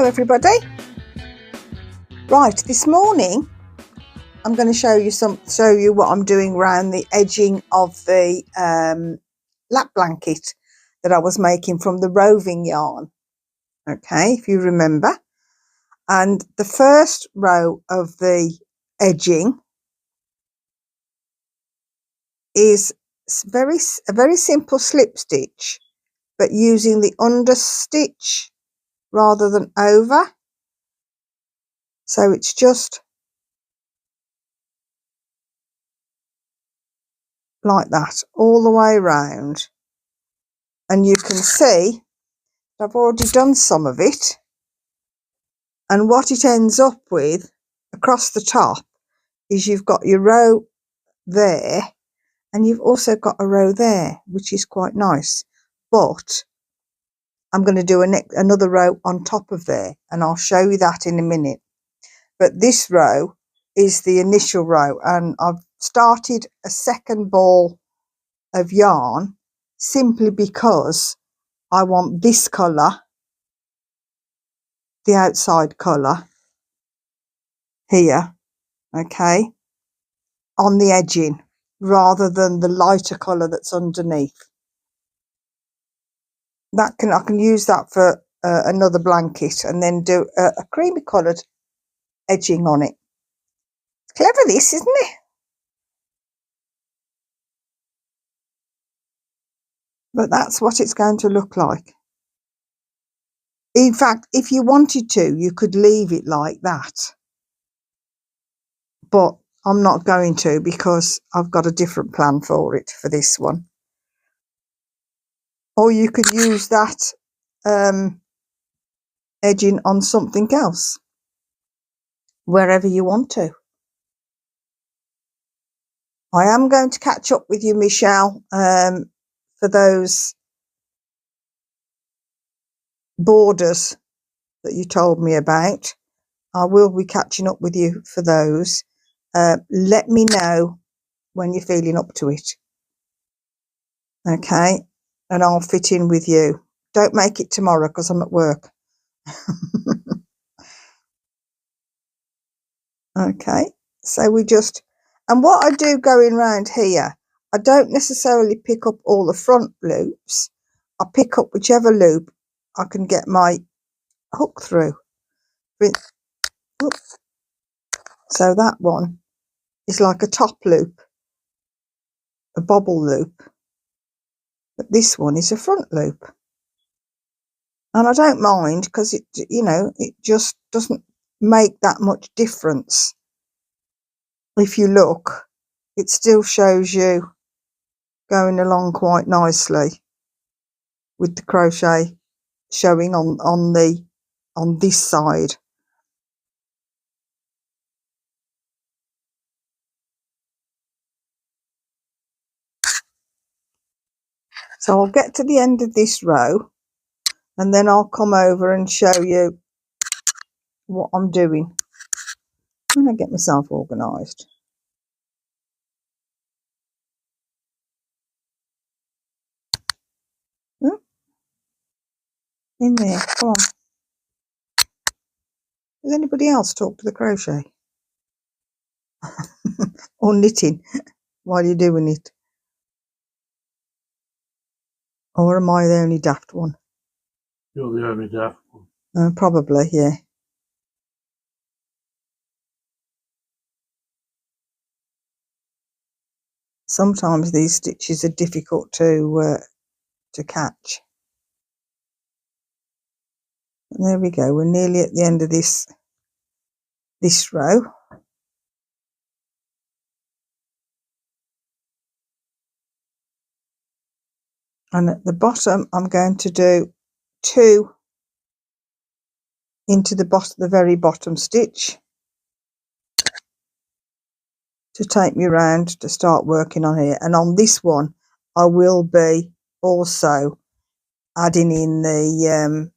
everybody. Right, this morning I'm going to show you what I'm doing around the edging of the lap blanket that I was making from the roving yarn. Okay, if you remember. And the first row of the edging is a very simple slip stitch, but using the under stitch rather than over. So it's just like that all the way around, and you can see I've already done some of it, and what it ends up with across the top is you've got your row there and you've also got a row there, which is quite nice. But I'm going to do another row on top of there, and I'll show you that in a minute. But this row is the initial row, and I've started a second ball of yarn simply because I want this colour, the outside colour here, okay, on the edging rather than the lighter colour that's underneath. I can use that for another blanket and then do a creamy coloured edging on it. Clever this, isn't it? But that's what it's going to look like. In fact, if you wanted to, you could leave it like that. But I'm not going to, because I've got a different plan for it for this one. Or you could use that edging on something else, wherever you want to. I am going to catch up with you, Michelle, for those borders that you told me about. I will be catching up with you for those. Let me know when you're feeling up to it. Okay, and I'll fit in with you. Don't make it tomorrow because I'm at work. Okay, so and what I do going round here, I don't necessarily pick up all the front loops. I pick up whichever loop I can get my hook through. So that one is like a top loop, a bobble loop, but this one is a front loop. And I don't mind, because it just doesn't make that much difference. If you look, it still shows you going along quite nicely with the crochet showing on this side. So I'll get to the end of this row and then I'll come over and show you what I'm doing when I get myself organised. In there, come on. Does anybody else talk to the crochet? Or knitting while you're doing it? Or am I the only daft one? You're the only daft one. Probably, yeah. Sometimes these stitches are difficult to catch. And there we go. We're nearly at the end of this row. And at the bottom, I'm going to do 2 into the very bottom stitch to take me round to start working on here. And on this one, I will be also adding in the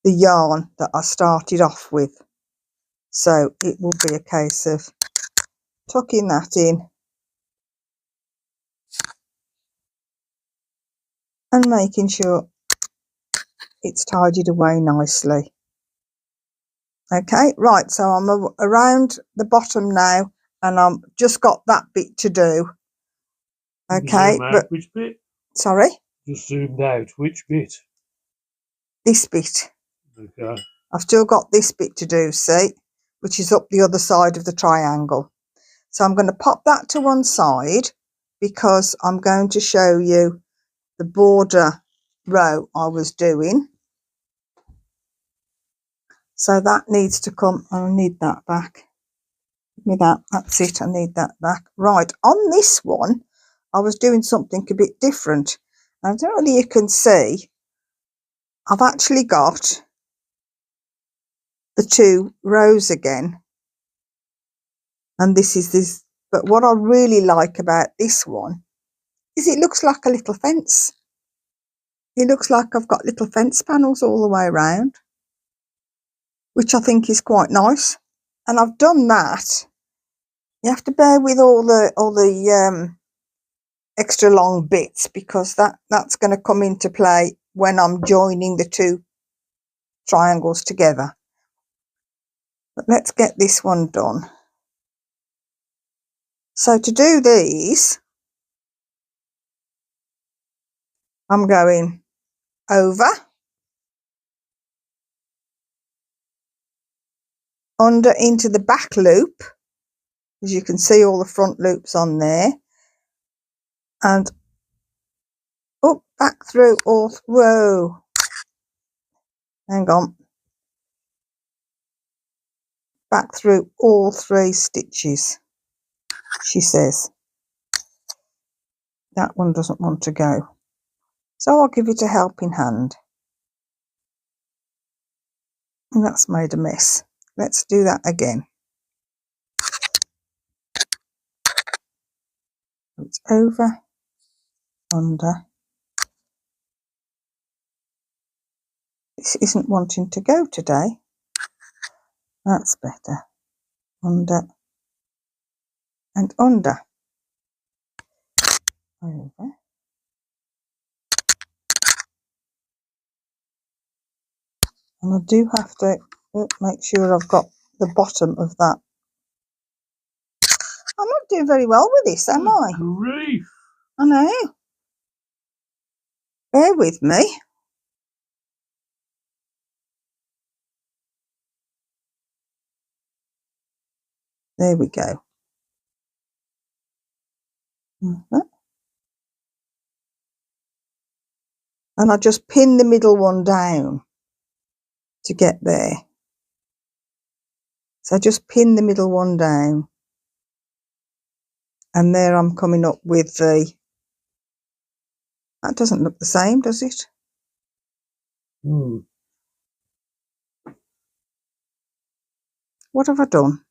yarn that I started off with. So it will be a case of tucking that in and making sure it's tidied away nicely. Okay, right, so I'm around the bottom now, and I've just got that bit to do. Okay, but which bit? Sorry? Just zoomed out. Which bit? This bit. Okay. I've still got this bit to do, see, which is up the other side of the triangle. So I'm going to pop that to one side because I'm going to show you the border row I was doing. So that needs to come, I need that back. Give me that, that's it, I need that back. Right, on this one, I was doing something a bit different. I don't know whether you can see, I've actually got the 2 rows again. And this is this, but what I really like about this one is it looks like a little fence. It looks like I've got little fence panels all the way around, which I think is quite nice. And I've done that. You have to bear with all the extra long bits because that's going to come into play when I'm joining the 2 triangles together. But let's get this one done. So to do these, I'm going over, under into the back loop, as you can see all the front loops on there, and up, back through all, whoa, hang on, back through all 3 stitches, she says. That one doesn't want to go, so I'll give it a helping hand. And that's made a mess. Let's do that again. It's over, under. This isn't wanting to go today. That's better. Under and under. Over. And I do have to make sure I've got the bottom of that. I'm not doing very well with this, am I? Grief. I know. Bear with me. There we go. And I just pin the middle one down to get there. So just pin the middle one down. And there I'm coming up with the, that doesn't look the same, does it? What have I done?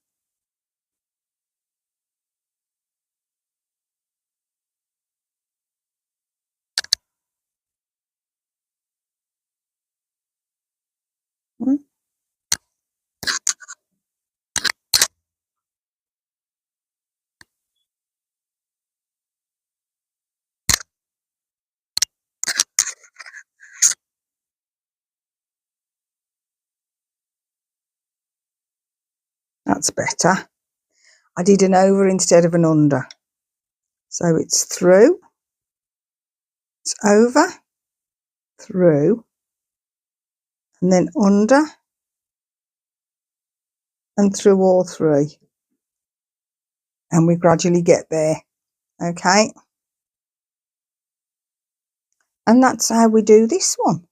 That's better. I did an over instead of an under. So it's through, it's over, through, and then under, and through all 3. And we gradually get there. Okay. And that's how we do this one.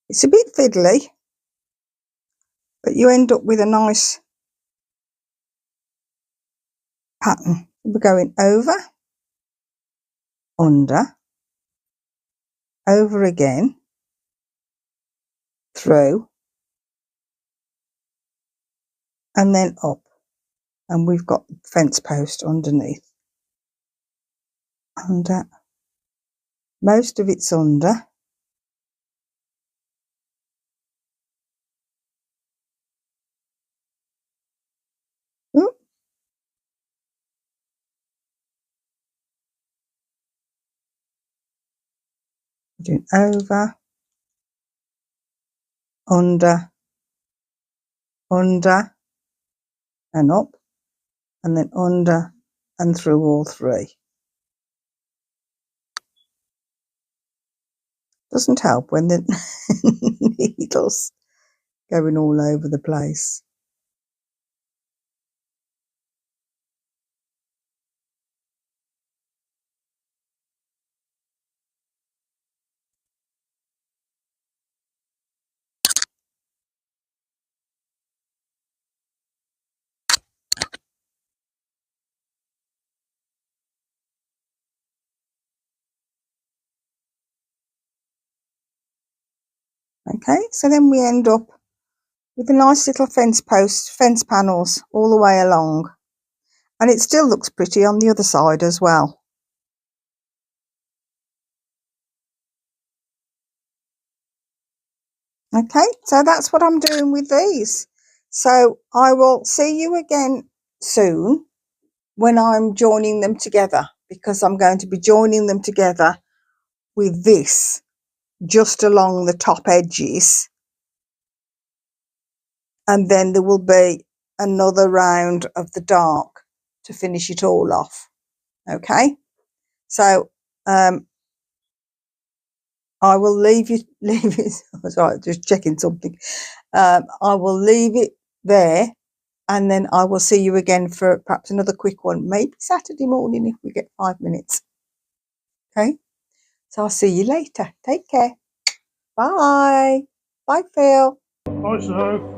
It's a bit fiddly, but you end up with a nice pattern. We're going over, under, over again, through, and then up. And we've got the fence post underneath. Under, most of it's under. Doing over, under, under and up, and then under and through all three. Doesn't help when the needles going all over the place. Okay, so then we end up with a nice little fence panels all the way along, and it still looks pretty on the other side as well. Okay, so that's what I'm doing with these. So I will see you again soon when I'm joining them together, because I'm going to be joining them together with this just along the top edges, and then there will be another round of the dark to finish it all off. Okay, so I will leave it sorry, just checking something. I will leave it there, and then I will see you again for perhaps another quick one, maybe Saturday morning if we get 5 minutes. Okay, so I'll see you later. Take care. Bye. Bye, Phil. Bye, so.